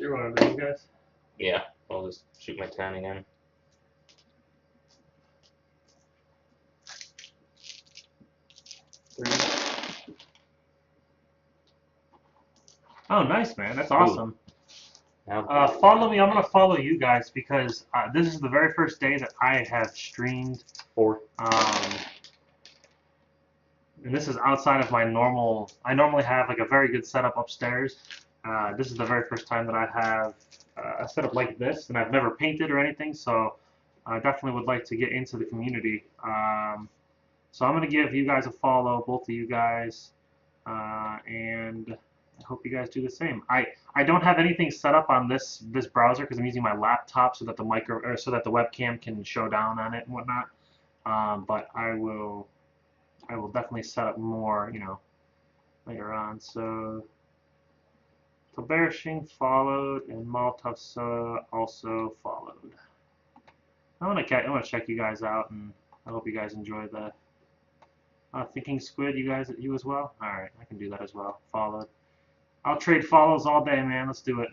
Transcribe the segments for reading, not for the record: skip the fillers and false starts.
You're one of those guys? Yeah, I'll just shoot my 10 again. Oh, nice, man. That's awesome. Now, Follow me. I'm going to follow you guys because this is the very first day that I have streamed. 4. And this is outside of my normal. I normally have like a very good setup upstairs. This is the very first time that I have a setup like this, and I've never painted or anything, so I definitely would like to get into the community. So I'm going to give you guys a follow, both of you guys, and I hope you guys do the same. I don't have anything set up on this browser because I'm using my laptop so that the webcam can show down on it and whatnot. But I will definitely set up more, later on. So Tobershing followed and Maltov also followed. I want to check you guys out, and I hope you guys enjoy the Thinking Squid. You as well. All right, I can do that as well. Followed. I'll trade follows all day, man. Let's do it.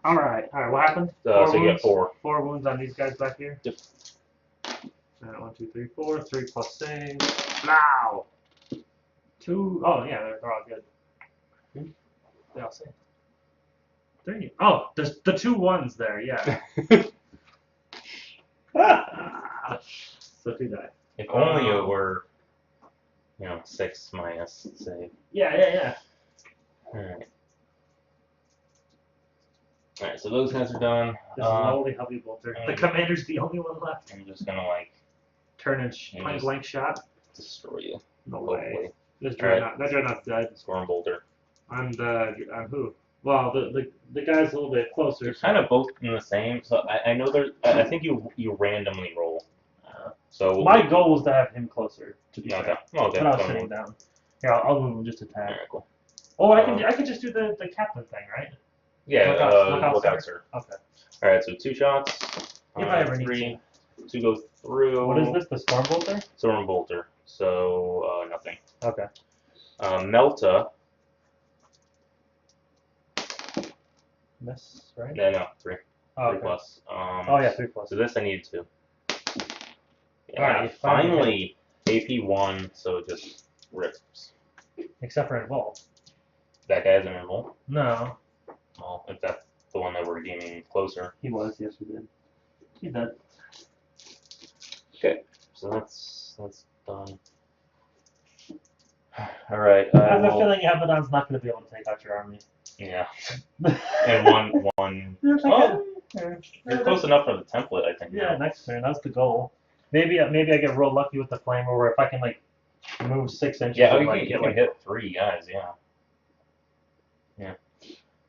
All right. What happened? So you get 4. 4 wounds on these guys back here. Yep. 1, 2, 3, 4. 3 plus sing. Now. 2. Oh yeah, they're all good. They all sing. 3. Oh, there's the 2 1s there. Yeah. So 2 die. If only it were, 6 minus, say. Yeah. Alright. Alright, so those guys are done. This is an only heavy bolter. The commander's the only one left. I'm just gonna, turn and point blank shot. Destroy you. No Hopefully. way. That dreadnought's dead. Storm Bolter. On who? Well, the guy's a little bit closer. They're kind of both in the same. So I know there's. I think you randomly roll. So my goal was to have him closer. To be okay. fair. Okay. But I was sitting down. Here, I'll move him just a tad. Alright, cool. Oh, I can just do the captain thing, right? Yeah. Look out, sir. Okay. All right. So 2 shots. If I ever 3. 2 goes through. What is this? The Storm Bolter? Storm Bolter. So nothing. Okay. Melta. Miss, right? No, 3. Oh, 3 okay. plus. Oh yeah, 3 plus. So this I need 2. Yeah, Alright, finally AP 1, so just rips. Except for Involve. That guy hasn't enrolled. No. Well, if that's the one that we're gaming closer. He was, yes we did. He's dead. Okay, so that's done. Alright, I have a feeling Abaddon's not going to be able to take out your army. Yeah. And one. Oh, you're close enough for the template, I think. Yeah, next turn. That's the goal. Maybe I get real lucky with the flamer, where if I can move 6 inches. Yeah, and, you can hit 3 guys. Yeah. Yeah.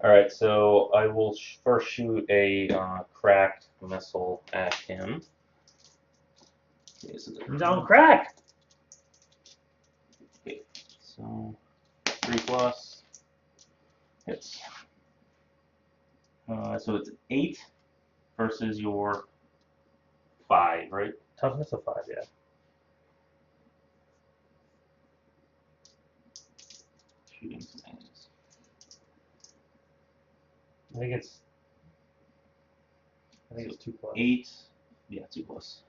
All right, so I will first shoot a crack missile at him. Down crack. Okay, so 3 plus hits. So it's 8 versus your 5, right? Toughness of 5, yeah. Shooting things. I think it's 2 plus. 8. Yeah, 2 plus.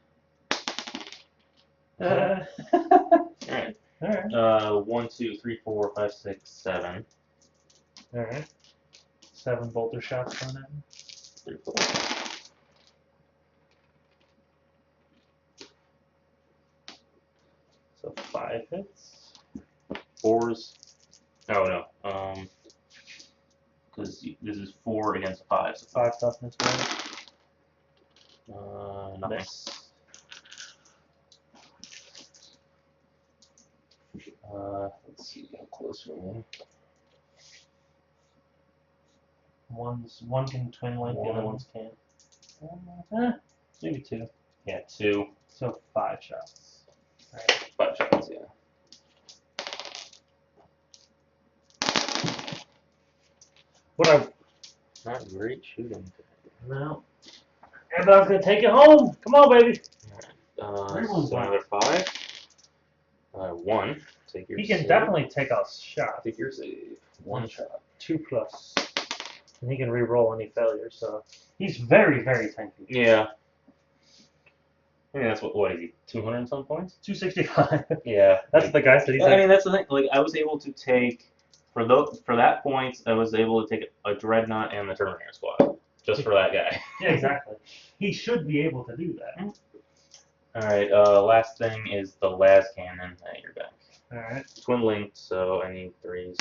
Alright. Alright. 1, 2, 3, 4, 5, 6, 7. Alright. 7 bolter shots coming at me. 3, 4. So 5 hits. 4s. Oh no. Because this is 4 against 5. So 5 toughness, right? Nothing. Miss. Let's see how close we are. One can twin link, the other ones can't. Maybe 2. Yeah, 2. So 5 shots. Alright. 5 shots, yeah. Not great shooting. No. Everybody's gonna take it home. Come on, baby. So another 5. 1. Take your He can save. definitely take a shot. Take your save. 1 shot. 2+. And he can re-roll any failure, so he's very, very tanky. Yeah. I mean, that's what is he? 200 and some points? 265. Yeah. That's like, the guy that he's I mean, that's the thing. Like, I was able to take for that points. I was able to take a Dreadnought and the Terminator Squad just for that guy. Yeah, exactly. He should be able to do that. All right. Last thing is the las cannon at your back. All right. Twin linked, so I need 3s.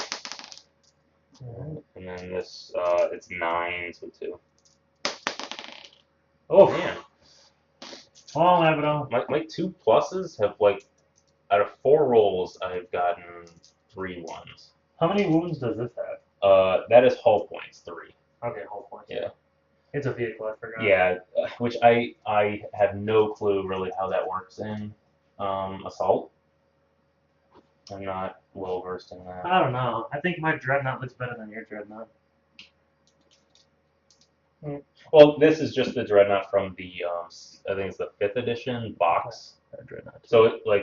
All And then this, it's 9, so 2. Oh Man, Long Abaddon. my 2 pluses have like, out of 4 rolls, I've gotten 3 1s. How many wounds does this have? That is hull points, 3. Okay, whole point. Yeah. It's a vehicle, I forgot. Yeah, which I have no clue really how that works in assault. I'm not well versed in that. I don't know. I think my Dreadnought looks better than your Dreadnought. Well, this is just the Dreadnought from the I think it's the 5th edition box. Dreadnought. So it look,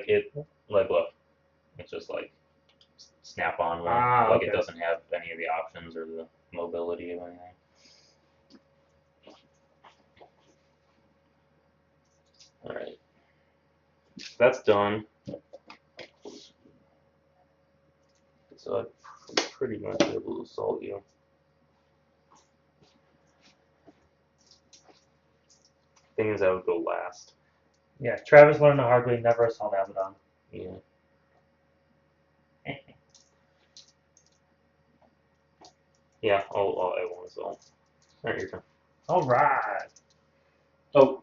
it's just like snap-on one. Ah, Like okay. it doesn't have any of the options or the mobility of anything. All right, that's done. So I'd pretty much be able to assault you. Thing is, I would go last. Yeah, Travis learned the hard way, never assault Abaddon. Yeah. Yeah, I won't assault. Alright, your turn. Alright. Oh.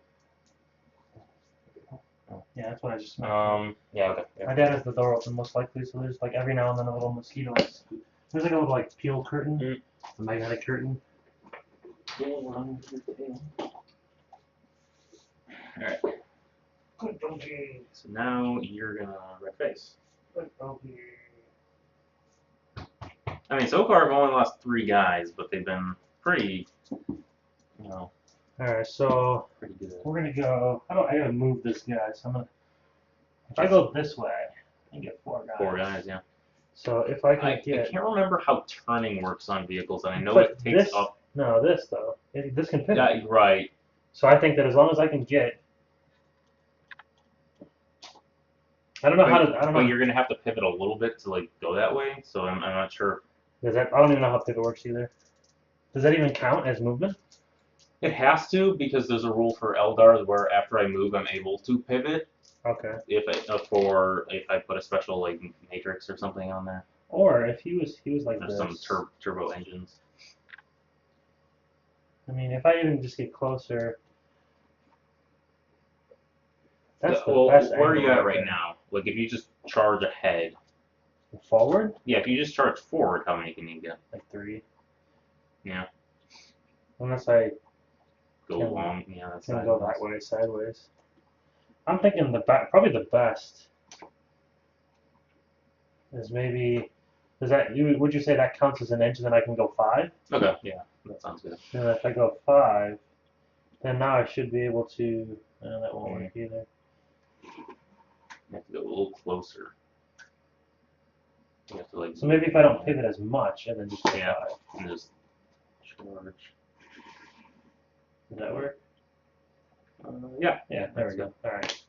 Yeah, that's what I just meant. Yeah, okay. Yeah. My dad has the door open most likely, so there's like every now and then a little mosquito. There's like a little like peel curtain, a magnetic curtain. Alright. Good donkey. So now you're gonna red face. Good donkey. I mean, so far I've only lost 3 guys, but they've been pretty, Alright, so pretty good. we're gonna go. I gotta move this guy, so I'm gonna. If I go this way, I can get 4 guys. 4 guys, yeah. So if I can I get. can't remember how turning works on vehicles, and I know But it takes this, up. No, this though. This can fit. Yeah, right. So I think that as long as I can get. I don't know how to. I don't know. But you're gonna have to pivot a little bit to like go that way, so I'm not sure. Does that? I don't even know how pivot works either. Does that even count as movement? It has to, because there's a rule for Eldar where after I move, I'm able to pivot. Okay. If I put a special like matrix or something on there. Or if he was like There's this. some turbo engines. I mean, if I even just get closer. That's the Well, best where are you angle at right there. now? Like if you just charge ahead. Forward? Yeah, if you just charge forward, how many can you get? Like 3. Yeah. Unless I Go Can- long. Yeah, that's can go that way, sideways. I'm thinking probably the best is maybe. Would you say that counts as an inch, and then I can go 5? Okay. Yeah, that sounds good. And if I go 5, then now I should be able to. That won't work either. You have to go a little closer. You have to like. So maybe if I don't pivot as much, and then just go Yeah. 5. And just charge. Does that work? Yeah. Yeah, there we go. Alright.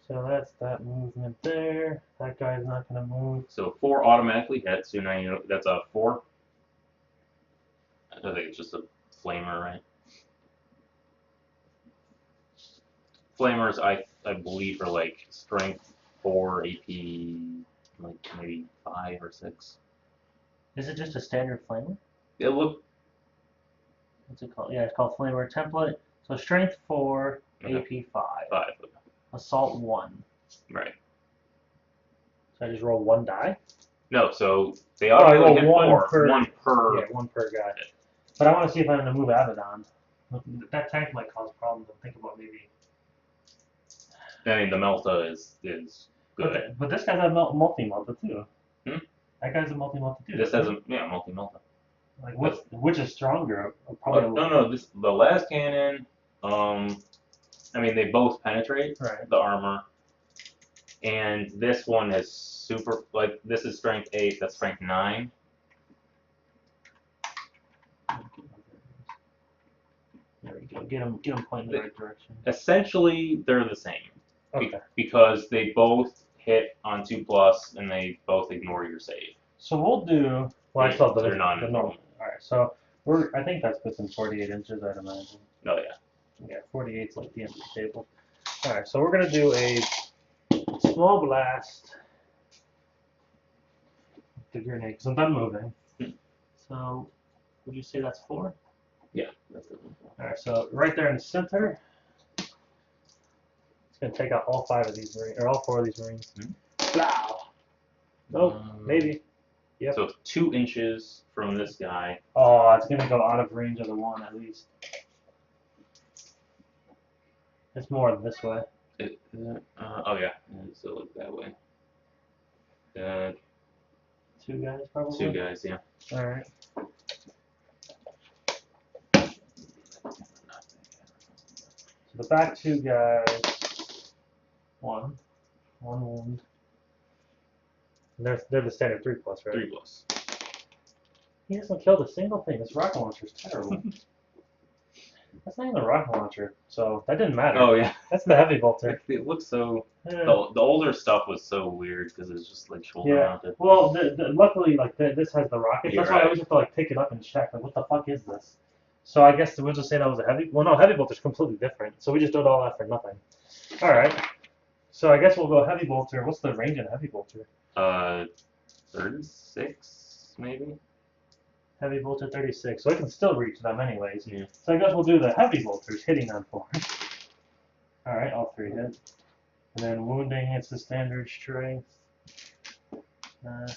So that's that movement there. That guy's not going to move. So 4 automatically hits. So now you know that's a 4. I think it's just a flamer, right? Flamers, I believe, are like strength 4, AP, like maybe 5 or 6. Is it just a standard flamer? It look. What's it called? Yeah, it's called flamer template. So strength 4, Okay. AP 5, 5. assault 1. Right. So I just roll 1 die? No, so they I roll automatically hit 1 4. per. 1 per. Yeah, 1 per guy. But I want to see if I'm going to move Abaddon. That tank might cause problems. I'm thinking about maybe. I mean, the Melta is good. But this guy's a multi-multi too. Hmm? That guy's a multi-multi too. This has a multi-Melta. Like which is stronger? Probably No. The las cannon. I mean, they both penetrate Right. the armor. And this one is super, like, this is strength 8, that's strength 9. There we go. Get them pointing in the right direction. Essentially, they're the same. Okay. Because they both hit on 2+, and they both ignore your save. So we'll do. Well, I still have They're the non-normal. normal. All right. So I think that's within 48 inches, I'd imagine. Oh yeah. Yeah, 48's like the end of the table. All right. So we're gonna do a small blast. The grenade, because I'm done moving. So, would you say that's 4? Yeah, that's the one. Alright, so right there in the center, it's going to take out all 5 of these Marines, or all 4 of these Marines. Wow. Nope, maybe. Yep. So 2 inches from this guy. Oh, it's going to go out of range of the one at least. It's more this way. Oh yeah, so look that way. 2 guys probably? 2 guys, yeah. Alright. So the back 2 guys, 1 wound. And they're the standard 3+, right? 3+. He hasn't killed a single thing. This rocket launcher is terrible. That's not even a rocket launcher, so that didn't matter. Oh yeah. That's the heavy bolter. It looks so. Yeah. The older stuff was so weird because it's just like shoulder mounted. Well, luckily, like this has the rocket. You're That's why I right. always have to like pick it up and check. Like, what the fuck is this? So I guess we'll just say that was a heavy. Well, no, heavy bolter's completely different. So we just did all that for nothing. All right. So I guess we'll go heavy bolter. What's the range in a heavy bolter? 36 maybe. Heavy bolter 36. So I can still reach them anyways. Yeah. So I guess we'll do the heavy bolters hitting on 4. All right, all 3 hit. And then wounding, it's the standard strength.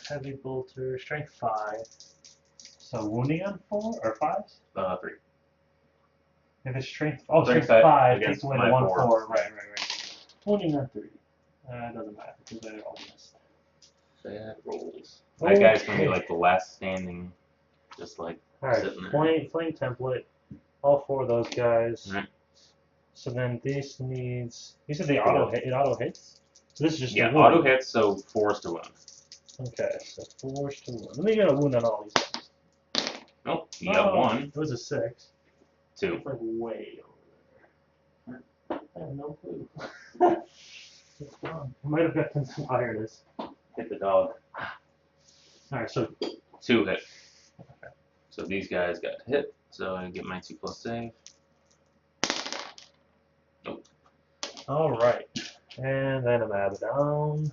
Heavy bolter, strength 5. So wounding on 4 or 5s? 3. If it's strength, Strength strength 5 against takes away my the 1 4. 4. Right. Wounding on 3. It doesn't matter because they're all missed. Bad rolls. That guy's gonna be like the last standing, just like sitting there. Flame template. All 4 of those guys. Right. So then this needs. You said they auto hit. It auto hits. So this is just a wound. Auto hits, so forced to wound. Okay, so forced to wound. Let me get a wound on all these guys. Nope, you got 1. It was a 6. 2. It's like way over there. I have no clue. It's gone. I might have got inspired this. Hit the dog. Alright, so 2 hit. Okay. So these guys got hit, so I get my 2+ save. Nope. Alright. And then I'm Abaddon.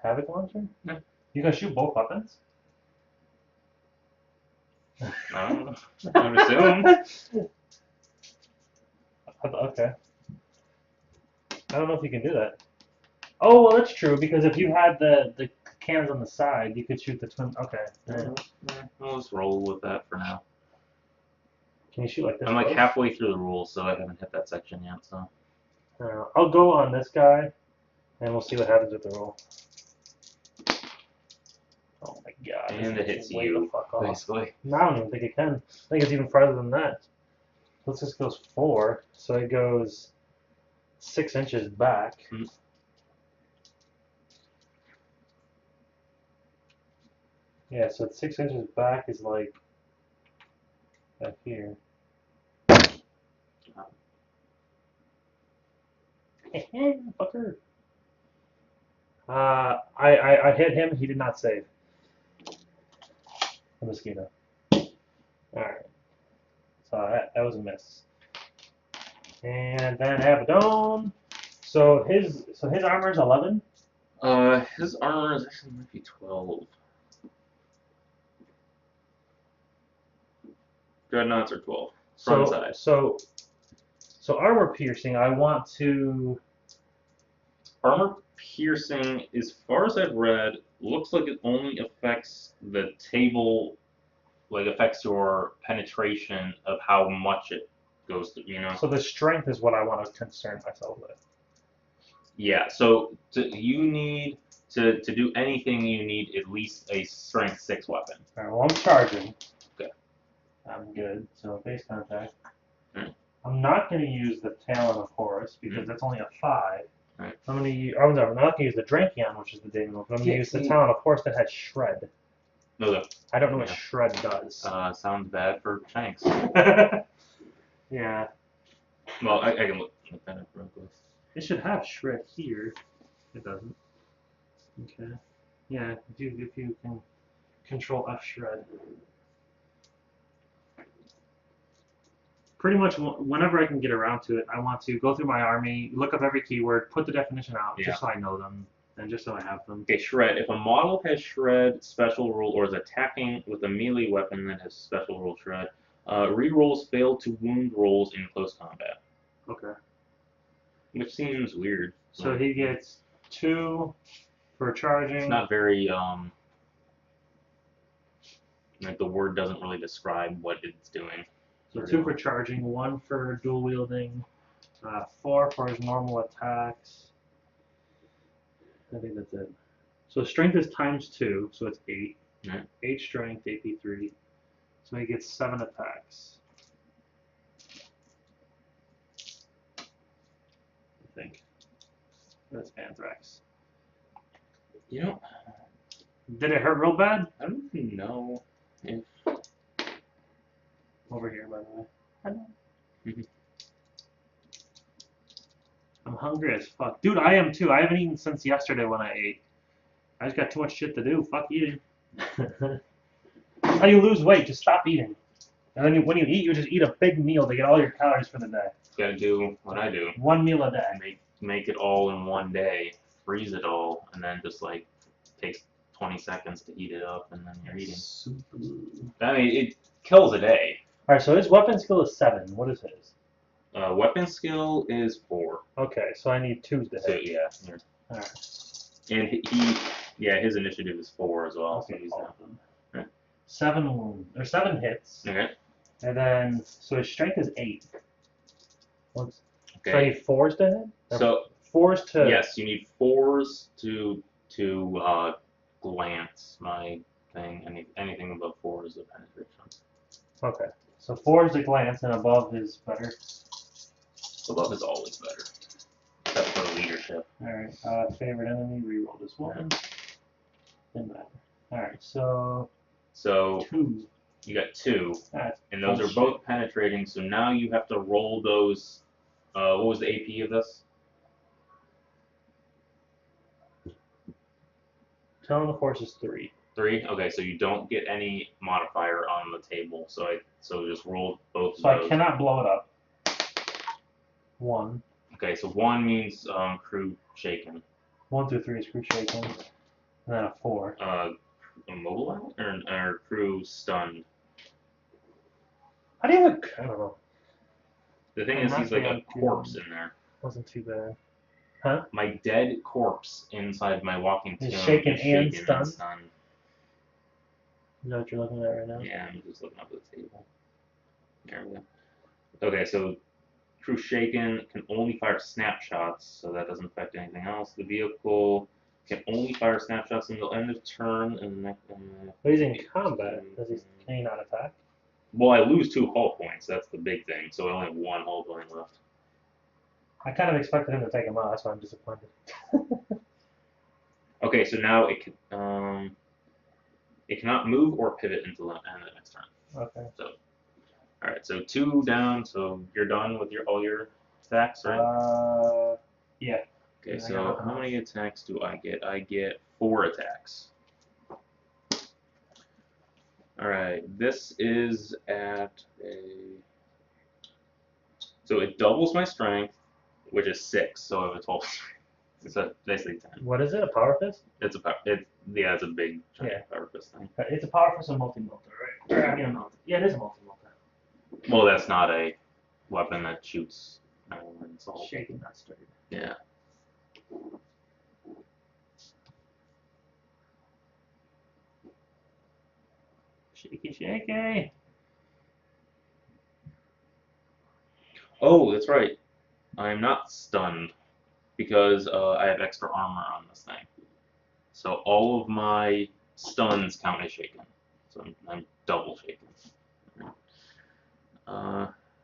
Havoc launcher? Yeah. You gonna shoot both weapons? I don't know. I would assume. Okay. I don't know if you can do that. Oh, well, that's true, because if you had the cannons on the side, you could shoot the twin. Okay. Yeah. I'll just roll with that for now. Can you shoot like this? I'm like close? halfway through the rules, so I haven't hit that section yet. So I'll go on this guy, and we'll see what happens with the roll. Oh my god. and it hits Way you, the fuck off. basically. No, I don't even think it can. I think it's even farther than that. Let's just goes 4, so it goes 6 inches back. Mm-hmm. Yeah, so 6 inches back is like back here. Fucker. I hit him. He did not save. The mosquito. All right. So that was a miss. And then Abaddon. So his armor is 11. His armor is actually might be 12. Dreadnoughts are 12. Front side. So armor piercing. I want to. Armor piercing, as far as I've read, looks like it only affects the table, like affects your penetration of how much it goes through, you know? So the strength is what I want to concern myself with. Yeah, so you need, to do anything, you need at least a strength 6 weapon. Alright, well I'm charging. Okay. I'm good. So base contact. Mm. I'm not going to use the Talon of Horus because that's only a 5. Right. I'm not gonna use the Drankion, which is the daemon, but I'm gonna use the talent of horse that has shred. No, I don't know what shred does. sounds bad for Shanks. Yeah. Well, I can look that up real quick. It should have shred here. It doesn't. Okay. Yeah, if you can control F shred. Pretty much whenever I can get around to it, I want to go through my army, look up every keyword, put the definition out, just so I know them, and just so I have them. Okay, shred. If a model has shred special rule or is attacking with a melee weapon that has special rule shred, rerolls fail to wound rolls in close combat. Okay. Which seems weird. So he gets 2 for charging. It's not very like the word doesn't really describe what it's doing. So 2 for charging, 1 for dual wielding, 4 for his normal attacks. I think that's it. So strength is ×2, so it's 8. Yeah. 8 strength, AP3. So he gets 7 attacks. I think. That's Anthrax. You know, did it hurt real bad? I don't even know if. Over here, by the way. I know. I'm hungry as fuck. Dude, I am too. I haven't eaten since yesterday when I ate. I just got too much shit to do. Fuck eating. How do you lose weight? Just stop eating. And then when you eat, you just eat a big meal to get all your calories for the day. Gotta do what I do. 1 meal a day. Make it all in one day, freeze it all, and then just like takes 20 seconds to heat it up, and then you're eating. Super. I mean, it kills a day. Alright, so his weapon skill is 7. What is his? Weapon skill is 4. Okay, so I need 2s to hit. Yeah. Alright. And his initiative is 4 as well. Okay, So he's all of them. Right. 7 wounds. Or 7 hits. Okay. And then, so his strength is 8. Okay. So I Okay. need 4s to hit? So 4s to. yes, you need 4s to glance my thing. Anything above 4 is a penetration. Okay. So 4 is a glance, and above is better. Above is always better, except for leadership. Alright, favorite enemy, reroll this one. Didn't matter. Alright, so 2. You got 2, That's and those bullshit. are both penetrating. So now you have to roll those. What was the AP of this? Telling the horse is 3. 3. Okay, so you don't get any modifier on the table. So just roll both So of those. I cannot blow it up. 1. Okay, so 1 means crew shaken. 1 through 3 is crew shaken. And then a 4. Immobilized or crew stunned. How do you have a. I don't know. The thing is, he's like a corpse in there. Wasn't too bad. Huh? My dead corpse inside my walking tomb Is shaken is and shaken stunned? Is that what you're looking at right now? Yeah, I'm just looking up at the table. There we go. Okay, so crew shaken can only fire snapshots, so that doesn't affect anything else. The vehicle can only fire snapshots until end of turn, and But he's in combat. Can he not attack? well, I lose 2 hull points. That's the big thing. So I only have 1 hull point left. I kind of expected him to take him out. That's why I'm disappointed. Okay, so now it cannot move or pivot until the end of the next turn. Okay. So, all right, so 2 down. So you're done with all your attacks, right? Yeah. Okay, so how many attacks do I get? I get 4 attacks. All right, this is at a. So it doubles my strength, which is 6. So I have a 12 strength. It's basically 10. What is it? A power fist? It's a it's a big giant power fist thing. It's a power fist and multi-melter, right? Or, I mean, a melter. Yeah, it is a multi-melter. Well, that's not a weapon that shoots. It's all Shaken, not stirred. yeah. Shaky, shaky. Oh, that's right. I'm not stunned because I have extra armor on this thing. So all of my stuns count as shaken. So I'm double shaken.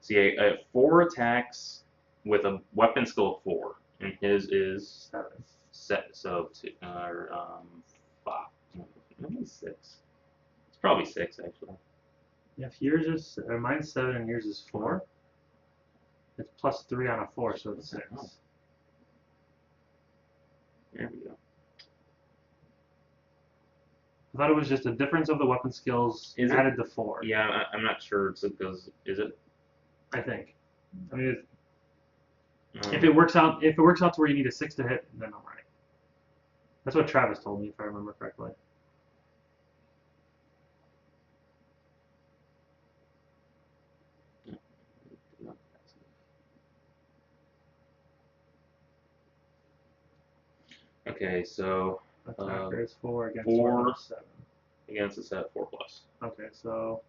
See, I have 4 attacks with a weapon skill of 4, And his is 7. set, so 5. Maybe 6. It's probably 6 actually. If yours is, mine's 7 and yours is 4. It's plus 3 on a 4, so it's 6. Oh. There we go. I thought it was just a difference of the weapon skills Is it? added to 4. Yeah, I'm not sure. It's because is it? I think. I mean, if it works out to where you need a 6 to hit, then I'm right. That's what Travis told me, if I remember correctly. Okay, so Attacker is 4 against 4 7. against a set 4+. Okay, so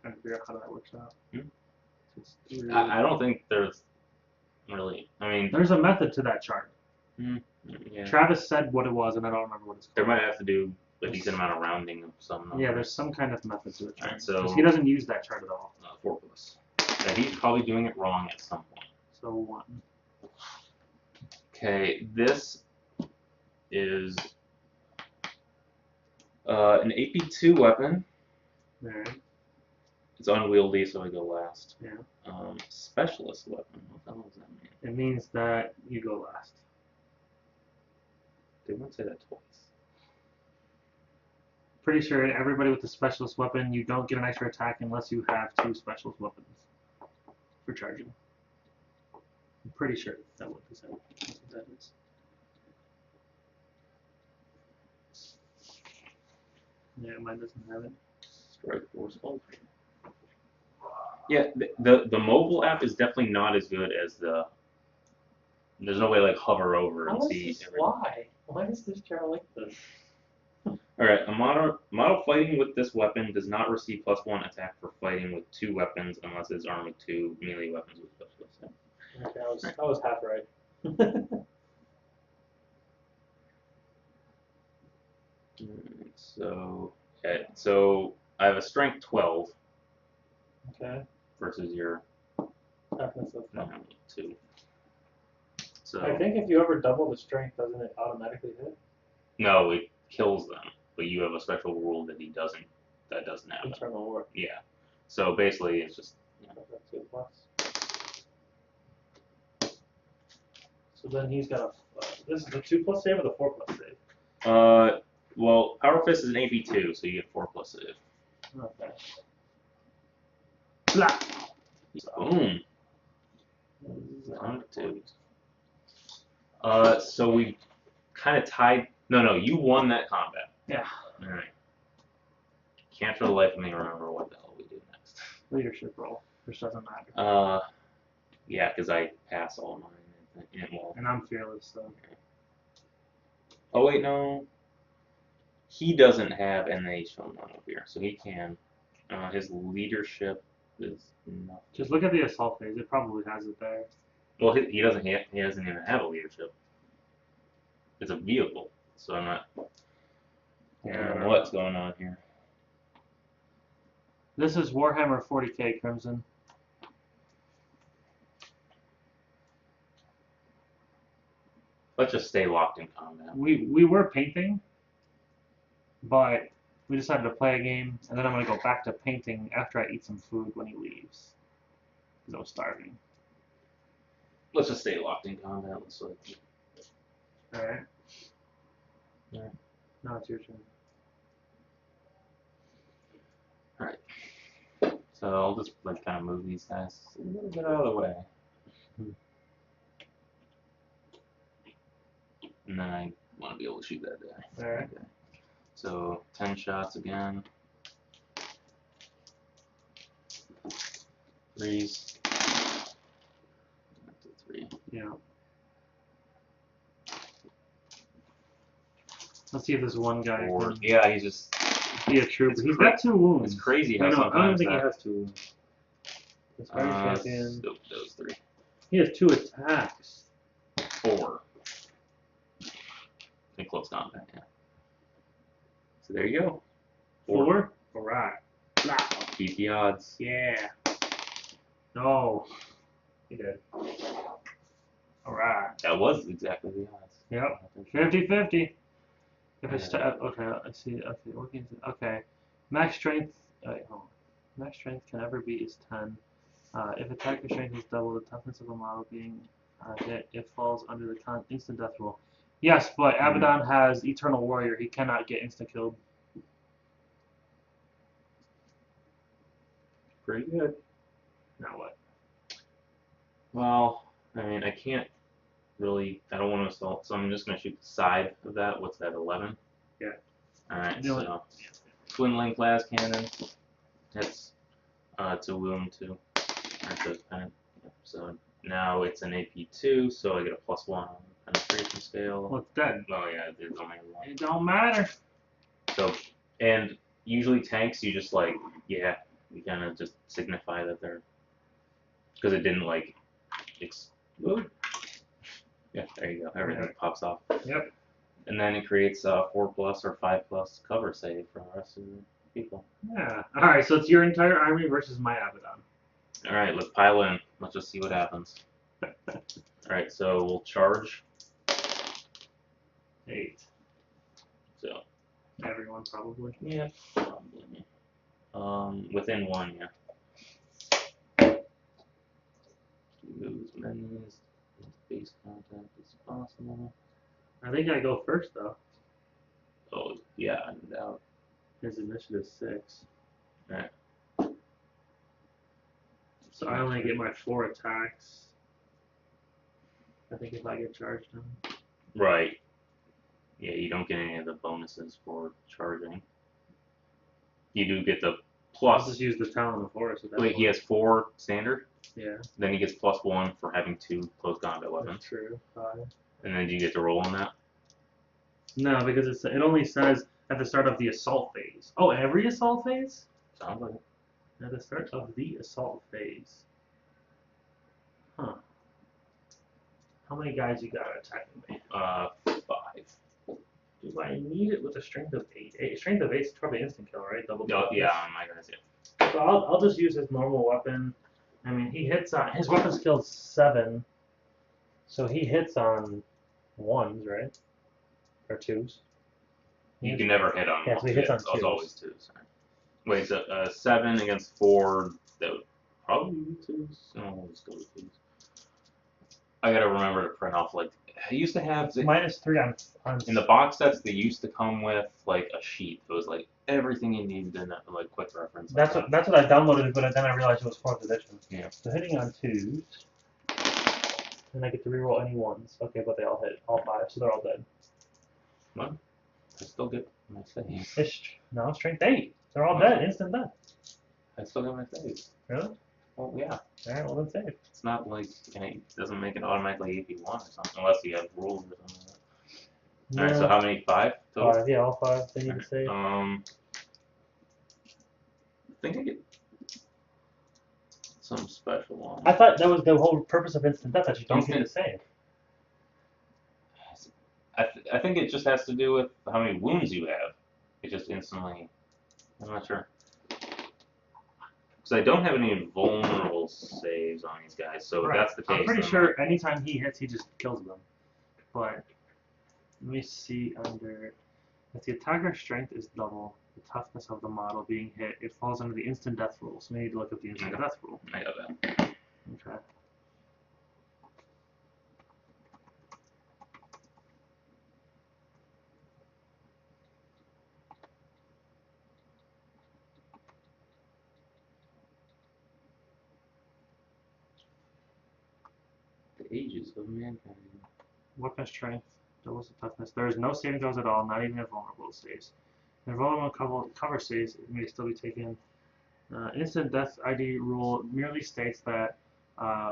trying to figure out how that works out. It's 3. I don't think there's really. I mean, There's a method to that chart. yeah. Travis said what it was, and I don't remember what it's called. There might have to do a decent amount of rounding of some numbers. Yeah, there's some kind of method to the chart. Alright, so 'cause he doesn't use that chart at all. 4+. Yeah, he's probably doing it wrong at some point. So 1. Okay, this is an AP2 weapon. Alright. It's unwieldy, so I go last. Yeah. Specialist weapon. What the hell does that mean? It means that you go last. They won't say that twice. Pretty sure everybody with the specialist weapon, you don't get an extra attack unless you have 2 specialist weapons for charging. I'm pretty sure that's what that is. Yeah, mine doesn't have it. Strike force ultra. Yeah, the mobile app is definitely not as good as the. There's no way to like hover over and see everything. Why? Why is this chart like this? Alright, a model fighting with this weapon does not receive +1 attack for fighting with 2 weapons unless it's armed with 2 melee weapons with specialist. Okay, I was half right. So, okay, so I have a strength 12 Okay. versus your Toughness of 2. So I think if you ever double the strength, doesn't it automatically hit? no, it kills them, but you have a special rule that doesn't have it. Internal war. Yeah. So basically, it's just. That's 2 plus. So then he's got a. This is the 2 plus save or the 4 plus save? Well, Power Fist is an AP2, so you get 4+ save. Okay. Blah. Boom. Down to 2. So we kind of tied. No, you won that combat. Yeah. All right. Can't for the life of me remember what the hell we do next. Leadership role, which doesn't matter. Yeah, because I pass all mine. And I'm fearless, so. Oh wait, no. He doesn't have NA shown on up here, so he can. His leadership is nothing. Just look at the assault phase. It probably has it there. Well, he doesn't. He doesn't even have a leadership. It's a vehicle, so I'm not. I don't know what's going on here. This is Warhammer 40k Crimson. Let's just stay locked in combat. We were painting, but we decided to play a game, and then I'm gonna go back to painting after I eat some food when he leaves, because I was starving. Let's just stay locked in combat. Let's like. All right. Yeah. Now it's your turn. All right. So I'll just like kind of move these guys a little bit out of the way. And then I want to be able to shoot that guy. Alright. Okay. So 10 shots again. 3s. 3. Yeah. Let's see if this one guy 4. can Yeah, he's just. be a trooper. It's He's got 2 wounds. It's crazy how I don't sometimes think that. he has 2 wounds. It's very champion. Nope, those 3. He has 2 attacks. 4. In close combat, yeah. So there you go. 4? Alright. Beat the odds. Yeah. No. He did. Alright. That was exactly the odds. Yep. 50-50. If it's okay, I see. Okay, what can okay. Max strength. Wait, hold on. Max strength can never be is 10. If attacker strength is double the toughness of a model being hit, it falls under the instant death rule. Yes, but Abaddon has Eternal Warrior. He cannot get instant killed. Pretty good. Now what? Well, I mean, I can't really. I don't want to assault, so I'm just gonna shoot the side of that. What's that? 11. Yeah. All right. You know So twin link las cannon. It's a wound too. That's a pen. So now it's an AP2, so I get a +1 on penetration scale. Well, it's dead. Oh yeah, there's only one. It don't matter. So, and usually tanks, you just like, yeah, you kind of just signify that they're, because it didn't like explode. Yeah, there you go. Everything pops off. Yep. And then it creates a 4+ or 5+ cover save for the rest of the people. Yeah. All right. So it's your entire army versus my Abaddon. All right, let's pile in. Let's just see what happens. All right, so we'll charge. 8. So. Everyone probably. Yeah, probably. Within 1, yeah. Use menus. Base contact as possible. I think I go first though. Oh yeah, no doubt. His initiative 6. Alright. So I only get my 4 attacks. I think if I get charged him. Right. Yeah, you don't get any of the bonuses for charging. You do get the I'll plus. just use the Talon of Horus. Wait, he has 4 standard. Yeah. Then he gets +1 for having 2 close combat weapons. That's true. 5. And then do you get to roll on that? No, because it only says at the start of the assault phase. Oh, every assault phase? Sounds like it. At the start of the assault phase. Huh. How many guys you got attacking me? 5. Do I need it with a strength of 8? Strength of 8 is probably instant kill, right? Double. Oh, yeah, on my guys, yeah. So I'll just use his normal weapon. I mean, he hits on his weapon skill's 7, so he hits on 1s, right? Or 2s. You can never hit on Yeah, so he hits on It's 2s. always 2s. Sorry. Wait, so 7 against 4, that would probably be 2s. No, let's go with 2s. I gotta remember to print off, like, I used to have, -3 on. in the box sets, they used to come with, like, a sheet. It was, like, everything you needed in that, like, quick reference. That's what I downloaded, but then I realized it was 4th edition. Yeah. So hitting on 2s, and I get to reroll any 1s. Okay, but they all hit, all 5, so they're all dead. Well, I still get my save. No, strength 8. They're all dead, instant death. I still get my save. Really? Well, yeah. Alright, well then save. It's not like, it doesn't make it automatically AP1 or something, unless you have rules or something like that. Alright, so how many? 5 total? 5, yeah, all 5. They need to save. I think I get some special on. I thought that was the whole purpose of instant death, that you don't get to save. I think it just has to do with how many wounds you have. It just instantly. I'm not sure. Because I don't have any vulnerable saves on these guys, so if that's the case. I'm pretty then sure anytime he hits, he just kills them. But let me see under. If the attacker's strength is double the toughness of the model being hit, it falls under the instant death rule. So we need to look at the instant death rule. I got that. Okay. The ages of mankind. Weapon strength doubles the toughness. There is no saving throws at all, not even if vulnerable saves. If vulnerable cover saves, it may still be taken. Instant death ID rule merely states that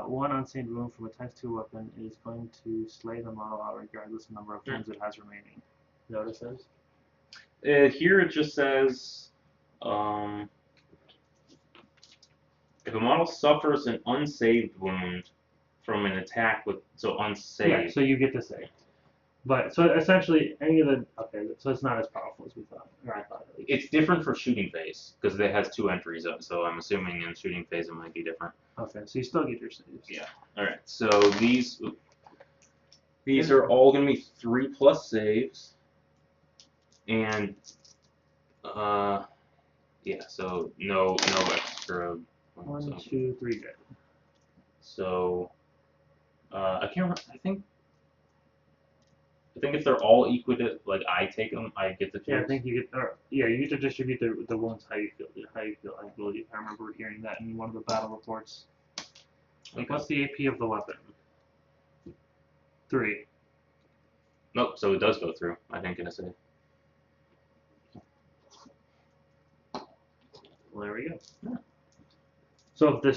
one unsaved wound from a ×2 weapon is going to slay the model out regardless of the number of wounds it has remaining. You know what it says? Here it just says, if a model suffers an unsaved wound from an attack with, so unsaved. Yeah, so you get to save. But so essentially, any of the okay, so it's not as powerful as we thought, or I thought at least. It's different for shooting phase because it has 2 entries up, so I'm assuming in shooting phase it might be different. Okay, so you still get your saves. Yeah. All right. So these are all gonna be 3+ saves, and yeah. So no extra. One, So, 2, 3, good. so I can't remember. I think if they're all equal to, like, I take them, I get the choice. Yeah, I think you get. Or, yeah, you get to distribute the wounds how you feel. How you feel. I believe I remember hearing that in one of the battle reports. Like, Okay. what's the AP of the weapon? 3. Nope. So it does go through. I think in a save. Well, there we go. Yeah. So if the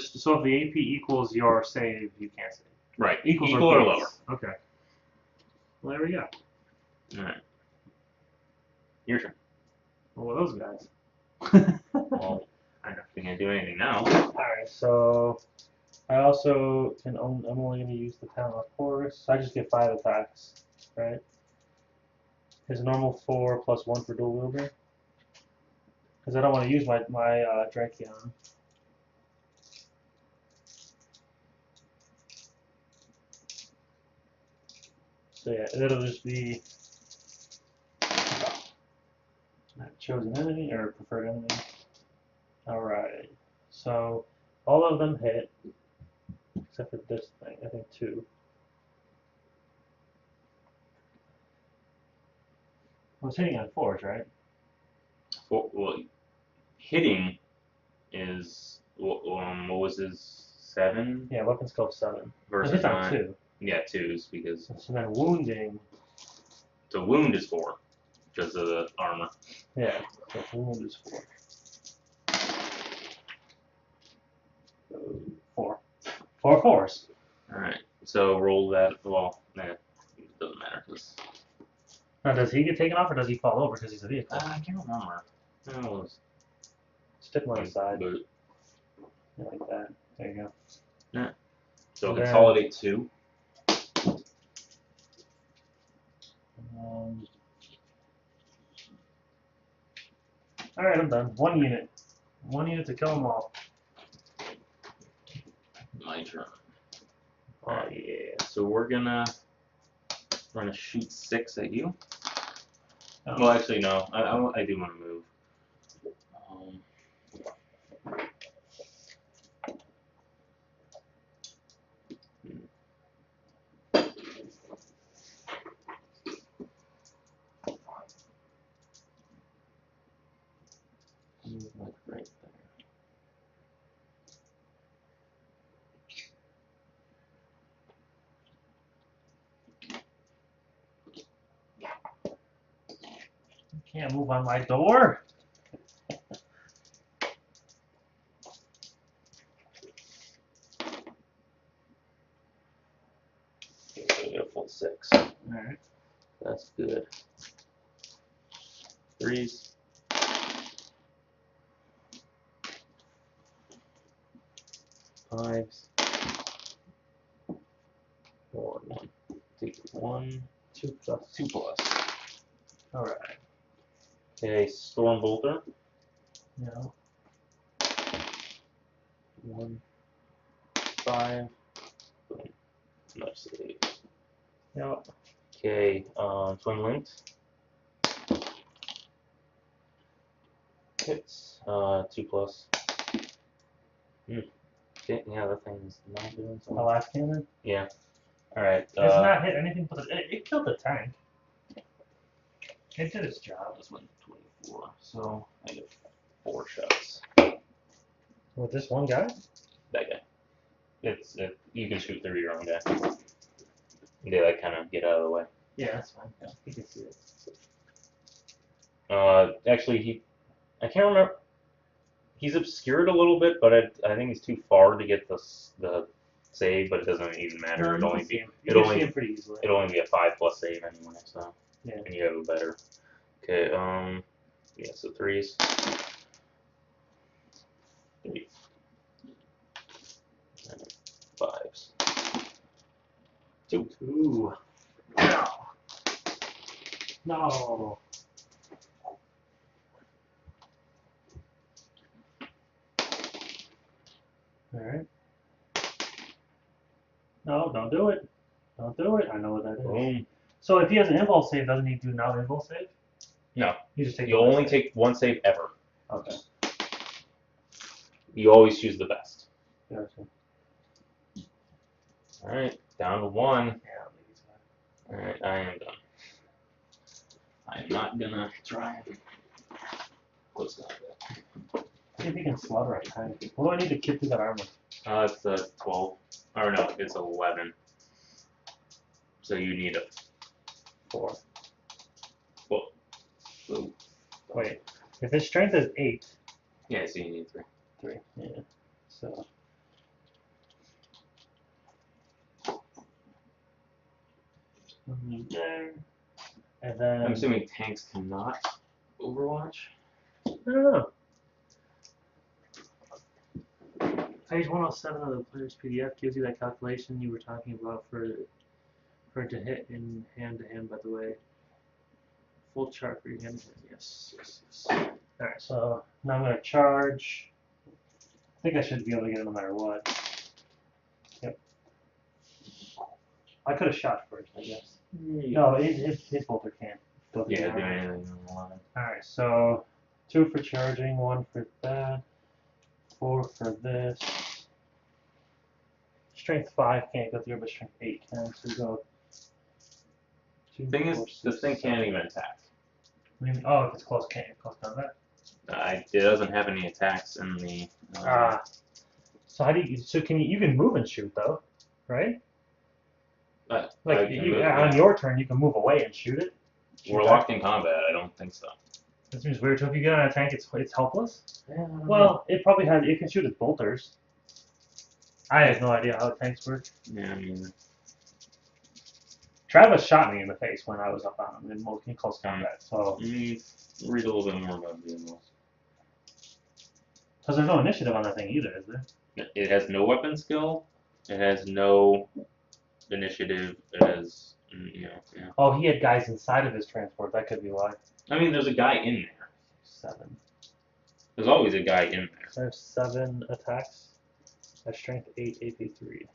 AP equals your save, you can't save. Right. Equals Equal or beats. lower. Okay. Well, there we go. All right. Your turn. Well, what are those guys? Well, I'm not gonna do anything now. Alright, so I also I'm only going to use the talent of Horus, so I just get 5 attacks, right? His normal 4 plus 1 for dual wielder. Because I don't want to use my Drakion. So yeah, it'll just be chosen enemy or preferred enemy. Alright, so all of them hit, except for this thing, I think 2. I was hitting on 4s, right? Well, hitting is what was his 7 Yeah, weapon skill 7. I versus hit on 9? 2. Yeah, 2s because So then wounding, the wound is 4 because of the armor. yeah, so wound is 4. So 4. 4 4s. All right. So roll that. Well, nah, it doesn't matter. Now, does he get taken off or does he fall over because he's a vehicle? I can't remember. No, it was Stick him on the side. but, Yeah, like that. There you go. yeah. So And then- consolidate 2. Alright, I'm done. 1 unit. 1 unit to kill them all. My turn. Oh, yeah. So we're gonna shoot 6 at you. Oh. Well, actually, no. I do want to move. Move like right there. You can't move on my door. Okay, so we get a full 6. Alright. That's good. 3s. 5s. 1. Take 1. 2 plus. 2 plus. Alright. Okay, Storm Bolter. Yeah. 1. 5. Boom. Nice save. Yep. Okay, Twin Linked. Hits. 2 plus. Okay, yeah, that thing's not doing The something. last cannon. Yeah. Alright. It's not hit anything but it killed the tank. It did its job. This one's 24, so I get 4 shots. With this one guy? That guy. You can shoot through your own guy. They like kind of get out of the way. Yeah, that's fine. Yeah, you can see it. Actually, I can't remember. He's obscured a little bit, but I think he's too far to get the save. But it doesn't even matter. No, you can see him pretty easily. It'll only be a 5+ save anyway. So Yeah. and you have a better. Okay. Yeah. So 3s. 3. And 5s. 2. 2. Ow. No. Alright. No, don't do it. Don't do it. I know what that is. Boom. So if he has an impulse save, doesn't he do now impulse save? No. You just take You the only best save. take one save ever. Okay. You always choose the best. Gotcha. Alright, down to 1. Yeah, I don't think he's gonna. Alright, I am done. I'm not gonna try and close combat. See if he can slaughter a tank. What do I need to get through that armor? It's 12. Or no, it's 11. So you need a 4. well, ooh. Wait. If his strength is 8. Yeah, so you need 3. 3. Yeah. So. There. And then. I'm assuming tanks cannot Overwatch. I don't know. Page 107 of the player's PDF gives you that calculation you were talking about for it to hit in hand to hand, by the way. Full chart for your hand to hand. Yes, yes, yes. Alright, so now I'm going to charge. I think I should be able to get it no matter what. Yep. I could have shot first, I guess. No, his bolter can't. Yeah, do anything on 11. Alright, so 2 for charging, 1 for that, 4 for this. Strength 5 can't go through, but strength 8 can, so we go 2, Thing 4, is, this thing 7. can't even attack. Oh, if it's close, can't close combat. It doesn't have any attacks in the. So how do you? So can you can move and shoot though, right? Like on your turn, you can move away and shoot it. We're locked in combat. I don't think so. That seems weird. So if you get on a tank, it's helpless. Yeah, Well, it probably has. It can shoot its bolters. I have no idea how tanks work. Yeah, I mean. Travis shot me in the face when I was up on him in close combat. So. Read a little bit more about vehicles. Because there's no initiative on that thing either, is there? It has no weapon skill. It has no initiative. It has, yeah. Oh, he had guys inside of his transport. That could be why. I mean, there's a guy in there. 7. There's always a guy in there. So I have 7 attacks. I have strength 8, AP 3.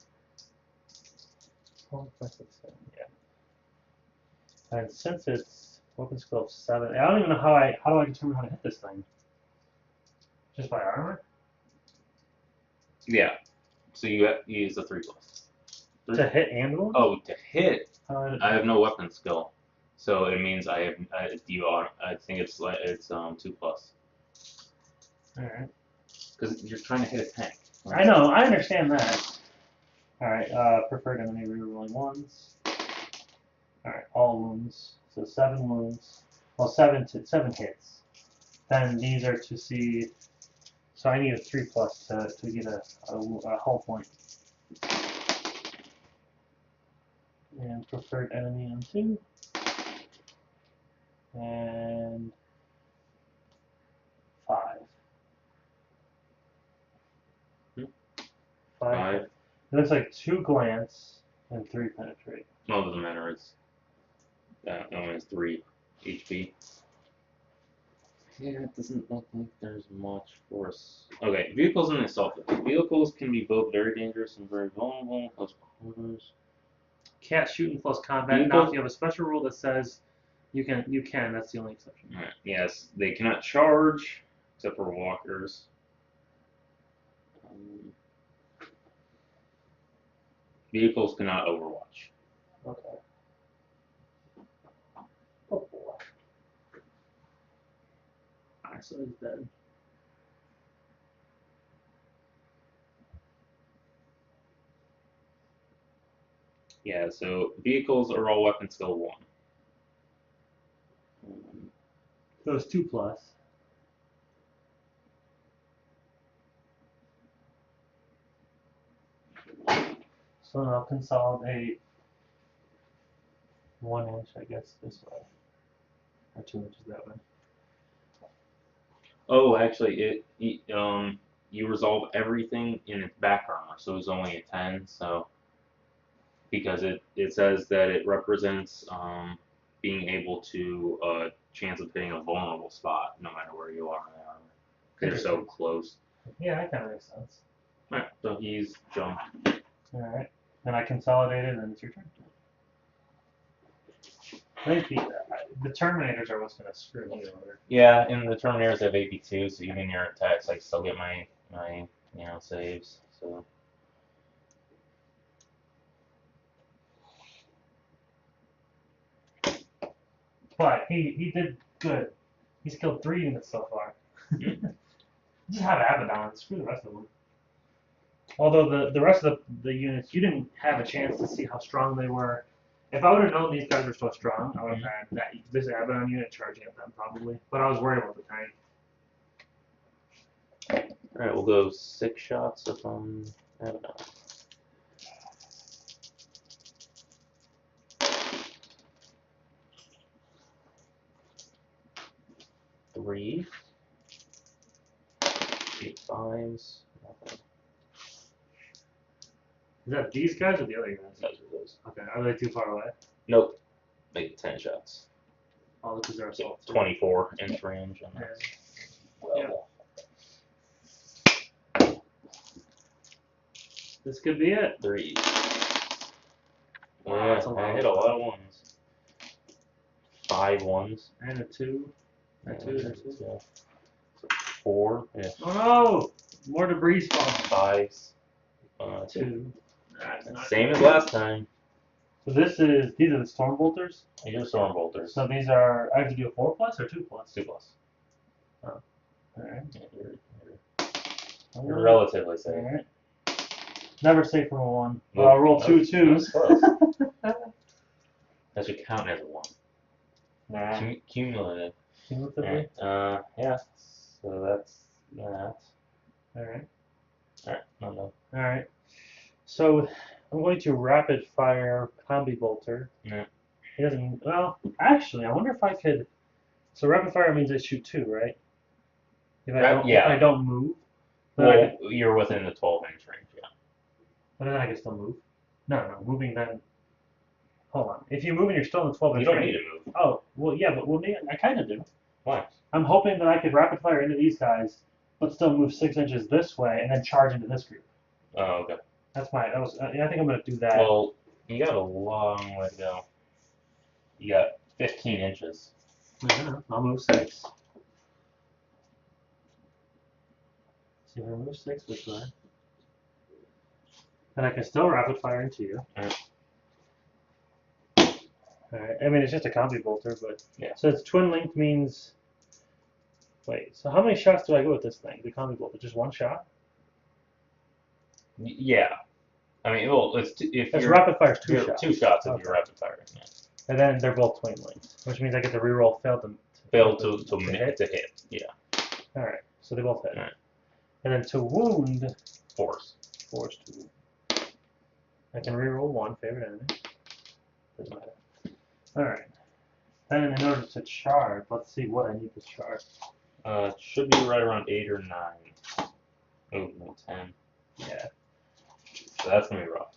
4, 5, 6, 7, yeah. And since it's weapon skill of 7, I don't even know how do I determine how to hit this thing? Just by armor? Yeah. So you use a 3+. To hit and wound? Oh, to hit. I I have no weapon skill, so it means I have. I think it's 2+. Alright. Because you're trying to hit a tank. Right? I know, I understand that. Alright, preferred enemy rerolling 1s. Alright, all wounds. So 7 wounds. Well, 7 hits. Then these are to see. So I need a 3+ to get a hull point. And preferred enemy on 2. And 5. 5. It looks like 2 glance and 3 penetrate. Well, it doesn't matter. It's only has 3 HP. Yeah, it doesn't look like there's much force. Okay, vehicles and assault. Vehicles can be both very dangerous and very vulnerable in close quarters. Can't shoot in close combat. Now, if you have a special rule that says you can. That's the only exception. All right. Yes, they cannot charge except for walkers. Vehicles cannot overwatch. Okay. Oh boy. Alright, so he's dead. Yeah, so vehicles are all weapon skill 1. So it's 2+. So I'll consolidate 1 inch, I guess, this way. Or 2 inches that way. Oh, actually, you resolve everything in its back armor, so it's only a 10. So because it says that it represents being able to chance of hitting a vulnerable spot no matter where you are in the armor. Because they're so close. Yeah, that kind of makes sense. Alright, so he's jumped. Alright. Then I consolidated, and it's your turn. I think the Terminators are what's going to screw me over. Yeah, and the Terminators have AP2, so even your attacks, I still get my saves. So. But he did good. He's killed 3 units so far. Just have Abaddon. Screw the rest of them. Although the rest of the units, you didn't have a chance to see how strong they were. If I would have known these guys were so strong, I would have had this Abaddon unit charging at them probably. But I was worried about the tank. Alright, we'll go 6 shots if I'm Abaddon. Three. 8 5s. Nothing. Is that these guys or the other guys? Those are those. Okay, are they too far away? Nope. Make 10 shots. Oh, because they're So assault. 24-inch range. And that's well. This could be it. 3. Wow, Yeah, that's a lot. I hit a lot of 1s. 5 1s. And a 2. A 2 and a 2. Yeah. So 4. Yeah. Oh no! More debris spawn. 5s. 2. Same as last time. So these are the storm bolters. These are storm bolters. So these are, I have to do a 4+ or 2+? 2+. Oh. Alright. Yeah, you're relatively safe. Alright. Never safe from a 1. Nope. I'll roll 2 2s. That should count as a 1. Nah. Cumulative. Cumulatively? Alright, yeah. So that's that. Alright. Alright, no. Alright. So I'm going to rapid fire combi bolter. Yeah. He doesn't. Well, actually, I wonder if I could. So rapid fire means I shoot 2, right? If I don't move. Well, you're within the 12-inch range, yeah. But then I can still move. No, moving then. Hold on. If you move and you're still in the 12-inch range. You don't need to move. Oh, well, yeah, but I kind of do. Why? I'm hoping that I could rapid fire into these guys, but still move 6 inches this way and then charge into this group. Oh, okay. I think I'm gonna do that. Well, you got a long way to go. You got 15 inches. Yeah, I'll move 6. See if I move 6 this way. And I can still rapid fire into you. Alright, I mean, it's just a combi bolter, but. Yeah. So it's twin linked means. Wait, so how many shots do I go with this thing? The combi bolter? Just 1 shot? Yeah. I mean, well, if That's rapid fire 2 you're shots. 2 shots if Okay. you're rapid firing. Yeah. And then they're both twin linked, which means I get to reroll fail to hit. Yeah. Alright, so they both hit. Alright. And then to wound. Force. Force 2. I can reroll 1 favorite enemy. Doesn't matter. Alright. Then in order to charge, let's see what I need to charge. Should be right around 8 or 9. Oh, no, 10. Yeah. So that's gonna be rough.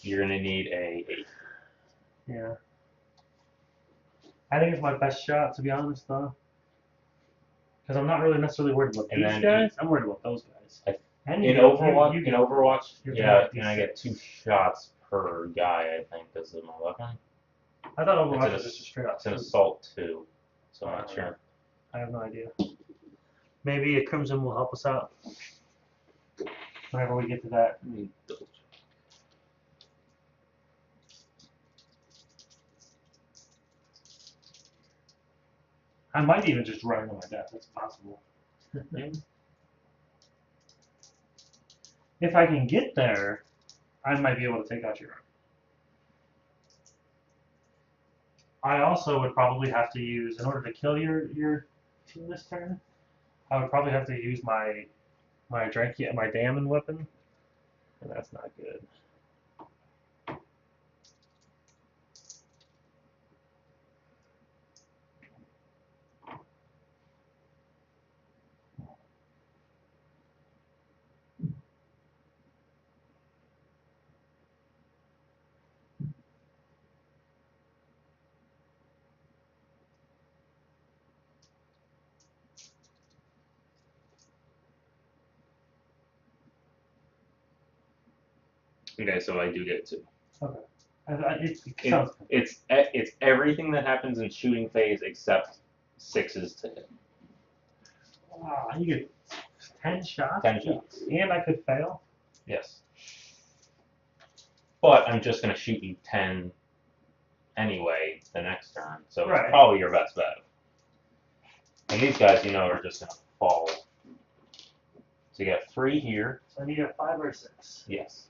You're gonna need a 8. Yeah. I think it's my best shot, to be honest, though. Because I'm not really necessarily worried about And these then guys. I'm worried about those guys. In Overwatch, you're yeah, gonna and I get 2 shots per guy, I think, because of my weapon. I thought Overwatch It's was just a straight up. It's an assault 2, so I'm not sure. I have no idea. Maybe a Crimson will help us out. Whenever we get to that. Let me double check. I might even just run into my death. That's possible. If I can get there, I might be able to take out your arm. I also would probably have to use, in order to kill your team this turn, I would probably have to use my damon weapon, and that's not good. Okay, so I do get 2. Okay. It sounds good. It's everything that happens in shooting phase except 6s to hit. Wow, you get 10 shots? 10 shots. And I could fail? Yes. But I'm just going to shoot you 10 anyway the next turn, so Right. it's probably your best bet. And these guys, you know, are just going to fall. So you got 3 here. So I need a 5 or a 6. Yes.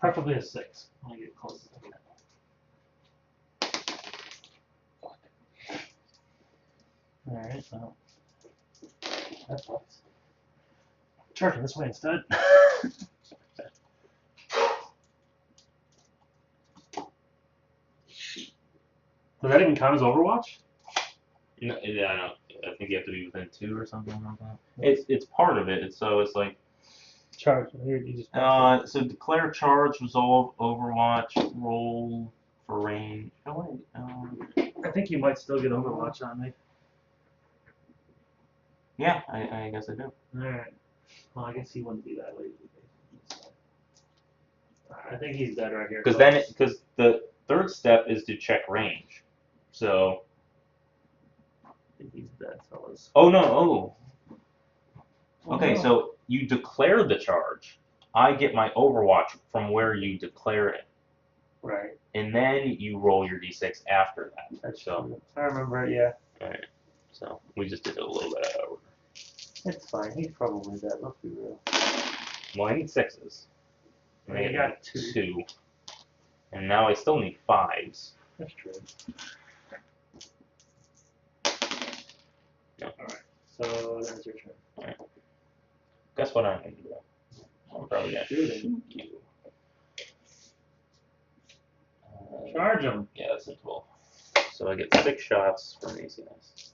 Preferably a 6. I want to get close to that. Alright, so that sucks. Charging this way instead. Does that even count as Overwatch? No, yeah, I know. I think you have to be within 2 or something like that. It's part of it. So it's like Charge. Here, you just. so declare charge, resolve, Overwatch, roll for range. Oh wait. I think you might still get Overwatch on me. Yeah, I guess I do. Alright. Well, I guess he wouldn't be that lazy. I think he's dead right here. Because the third step is to check range. So. I think he's dead, fellas. Oh no! Okay, no. so you declare the charge. I get my Overwatch from where you declare it. Right. And then you roll your d6 after that. That's so. true. I remember it, yeah. Alright. So we just did it a little bit out of order. It's fine. He's probably dead. Let's be real. Well, I need 6s. And You I got got 2. 2. And now I still need 5s. That's true. No. Alright. So that's your turn. Alright. Guess what I'm going to do? I'm probably going to Shooting. shoot you. Charge him. Yeah, that's a 12. So I get 6 shots from these guys.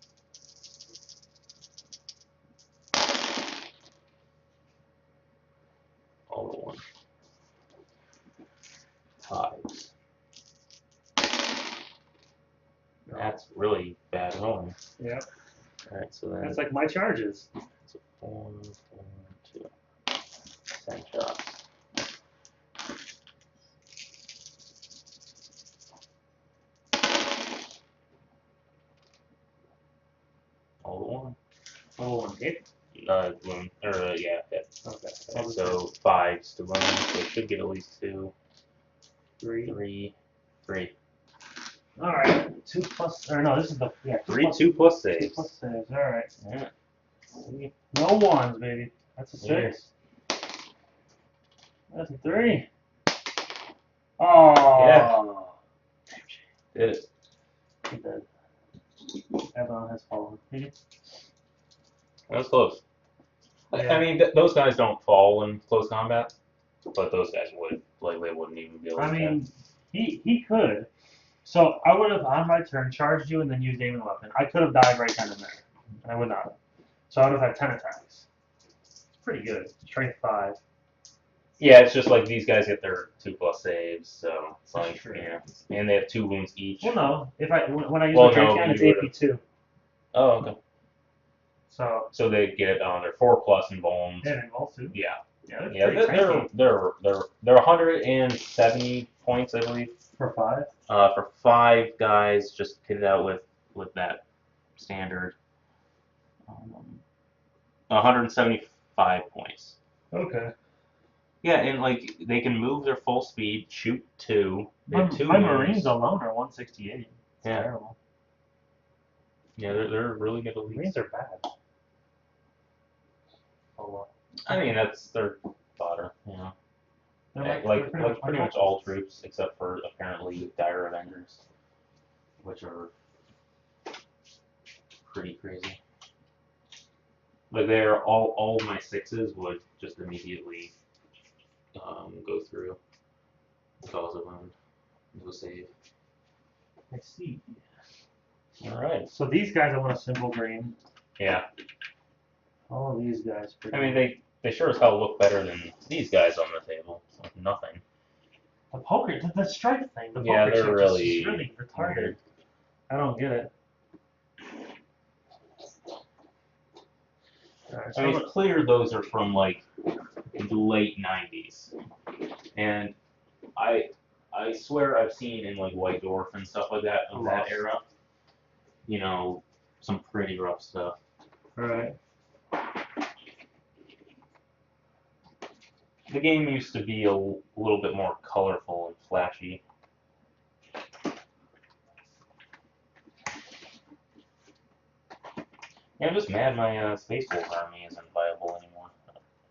All the 1. 5s. That's really bad rolling. Yeah. Alright, so then. That's like my charges. So 4, 4, 2. 10 shots. All the 1. Oh, one hit. Wound. Yeah, hit. Okay. And so 5s to wound, so it should get at least 2. 3. 3. Alright. 2 plus. Or no, this is the. Yeah. 2 plus 2 saves. plus saves. Alright. Yeah. No 1s, baby. That's a 6. That's a 3. Oh. Yeah. Did it. He did. Avalon has fallen. That was close. Yeah. I mean, those guys don't fall in close combat, but those guys would. Like, they wouldn't even be able to. I mean, he could. So I would have, on my turn, charged you and then used aiming weapon. I could have died right then and there. I would not have. So I would have had 10 attacks. It's pretty good. Strength 5. Yeah, it's just like these guys get their 2 plus saves, so it's That's like, true. yeah. And they have 2 wounds each. Well, no. When I use Well, the Drake no, it's you would've- AP2. Oh, okay. So they get their 4 plus in bones. yeah, and all 2. Yeah. Yeah, Yeah, pretty cranky. they're 170 points, I believe. For 5. For 5 guys, just kitted out with that standard. 175 points. Okay. Yeah, and like they can move their full speed, shoot 2. They have 2 My wounds. Marines alone are 168. It's Yeah. terrible. Yeah, they're really good elites. Marines are bad. Oh, I mean, that's their fodder, you know. they're Yeah, like pretty much all troops, except for apparently Dire Avengers, which are pretty crazy. Like they're all my 6s would just immediately go through because of no save. I see. All right. So these guys I want a simple green. Yeah. All of these guys. I mean, they sure as hell look better than these guys on the table. Like nothing. The poker, the strike thing. The Yeah, poker they're chips really is really retarded. weird. I don't get it. Alright, I mean, it's clear those are from like the late 90s. And I swear I've seen in like White Dwarf and stuff like that of that era, you know, some pretty rough stuff. Right. The game used to be a little bit more colorful and flashy. Yeah, I'm just mad my Space Wolf army isn't viable anymore.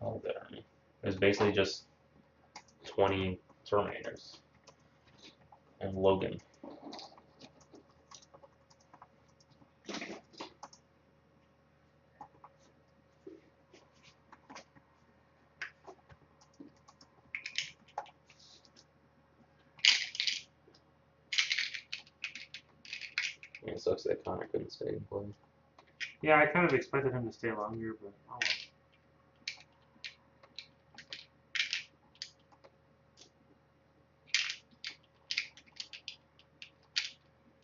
I love that army. It's basically just 20 Terminators and Logan. Yeah, it sucks that Connor couldn't stay and play. Yeah, I kind of expected him to stay longer, but oh well.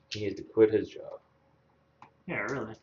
He had to quit his job. Yeah, really.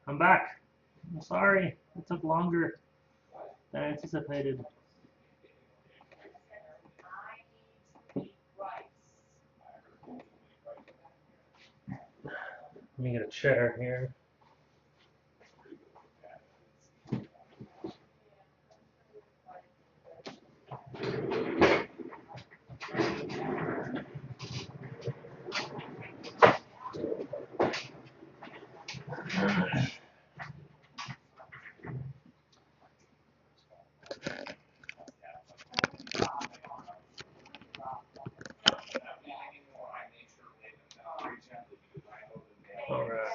I'm back. I'm sorry. It took longer than anticipated. Let me get a chair here. All right.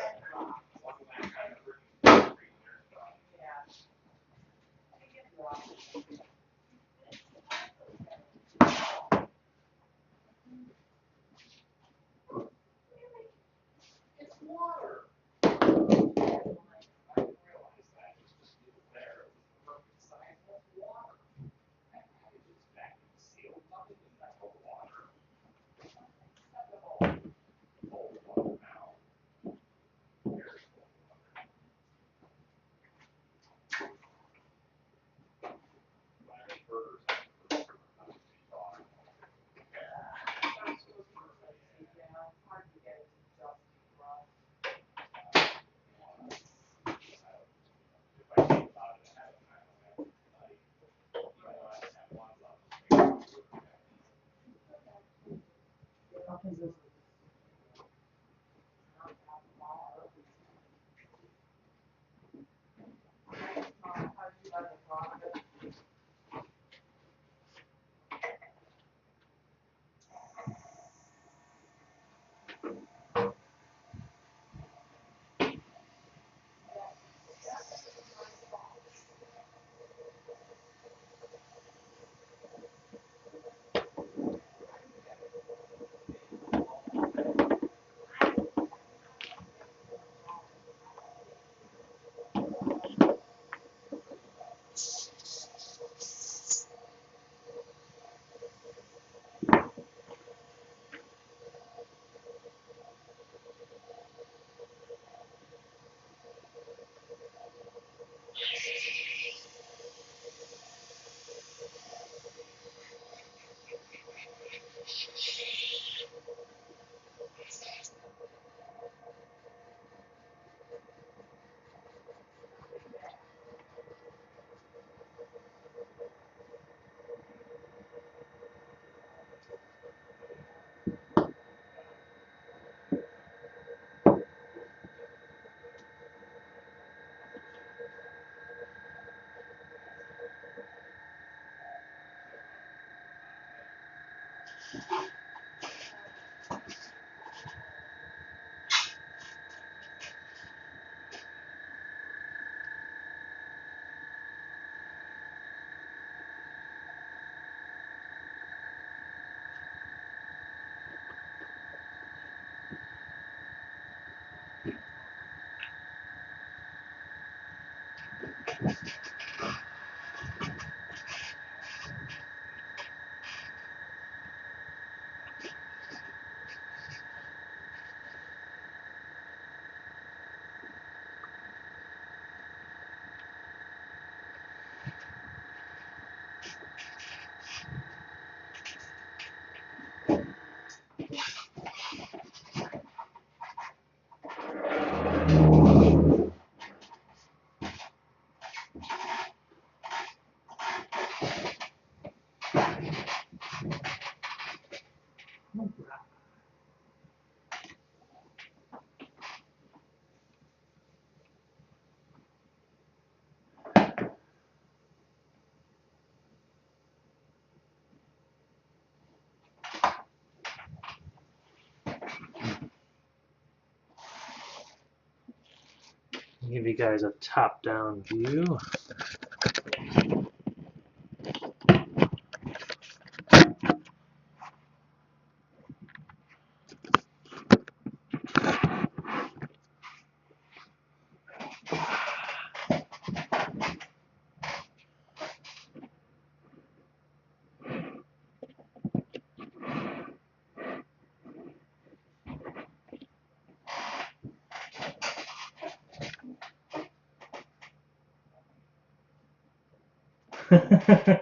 Give you guys a top-down view.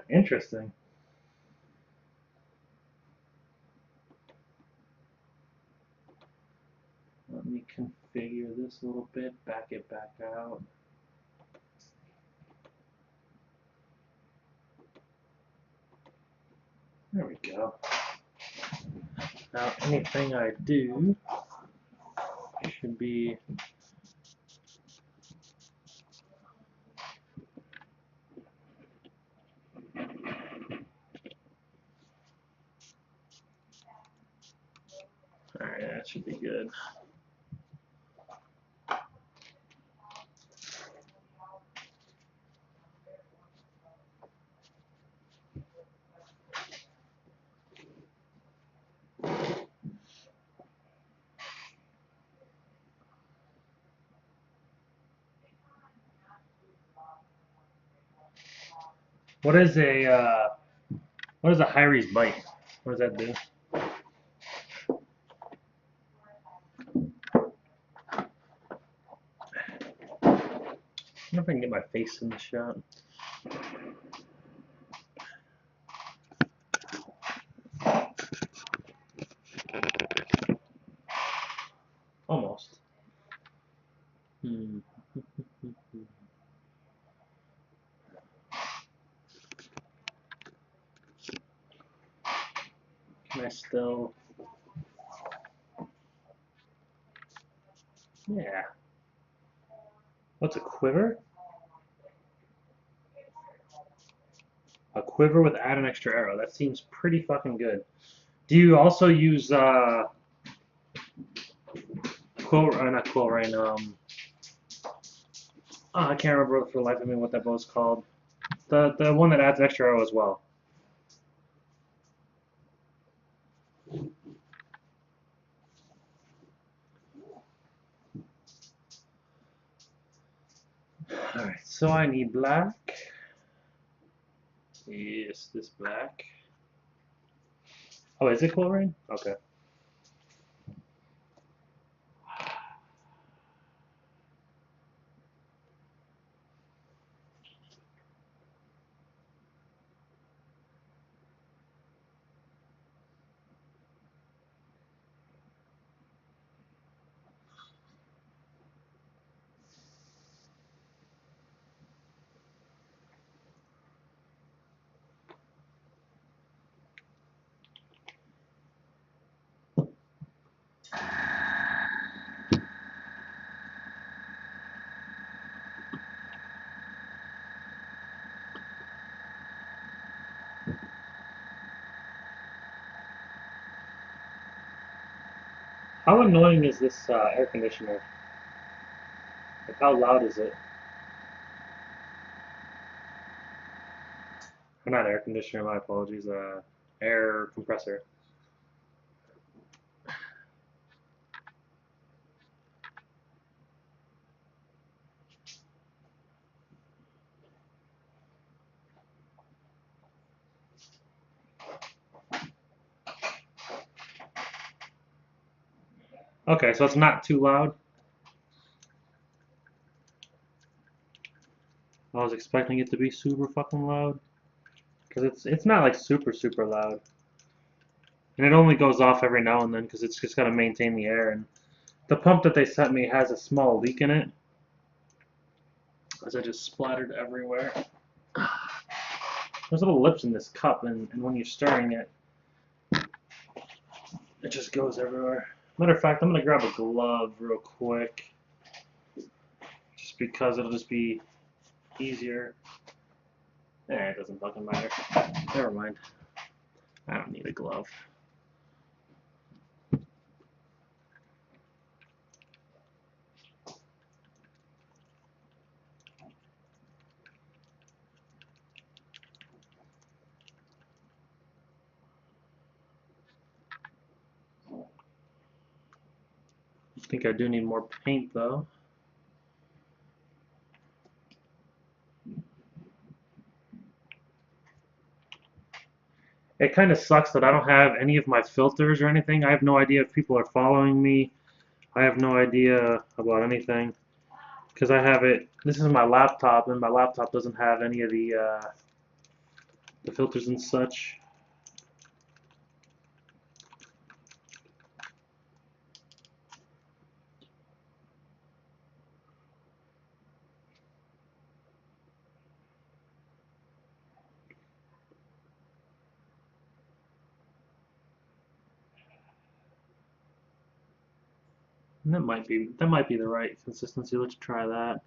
Interesting. Let me configure this a little bit, back it back out. There we go. Now anything I do should be alright, that should be good. What is a Hyries bite? What does that do? I wonder if I can get my face in the shot. Almost. Can I still? Yeah. What's a quiver? A quiver with add an extra arrow. That seems pretty fucking good. Do you also use not quill rain? I can't remember for the life of me what that bow's called. The one that adds extra arrow as well. Alright, so I need black. Yes, this black. Oh, is it quill rain? Okay. How annoying is this air conditioner? Like, how loud is it? Or not air conditioner, my apologies. Air compressor. Okay, so it's not too loud. I was expecting it to be super fucking loud. Because it's not like super loud. And it only goes off every now and then because it's just got to maintain the air. And the pump that they sent me has a small leak in it. As I just splattered everywhere. There's little lips in this cup, and when you're stirring it, it just goes everywhere. Matter of fact, I'm going to grab a glove real quick. Just because it'll just be easier. It doesn't fucking matter. Never mind. I don't need a glove. I think I do need more paint though. It kind of sucks that I don't have any of my filters or anything. I have no idea if people are following me. I have no idea about anything. Because I have it, this is my laptop, and my laptop doesn't have any of the the filters and such. And that might be the right consistency. Let's try that.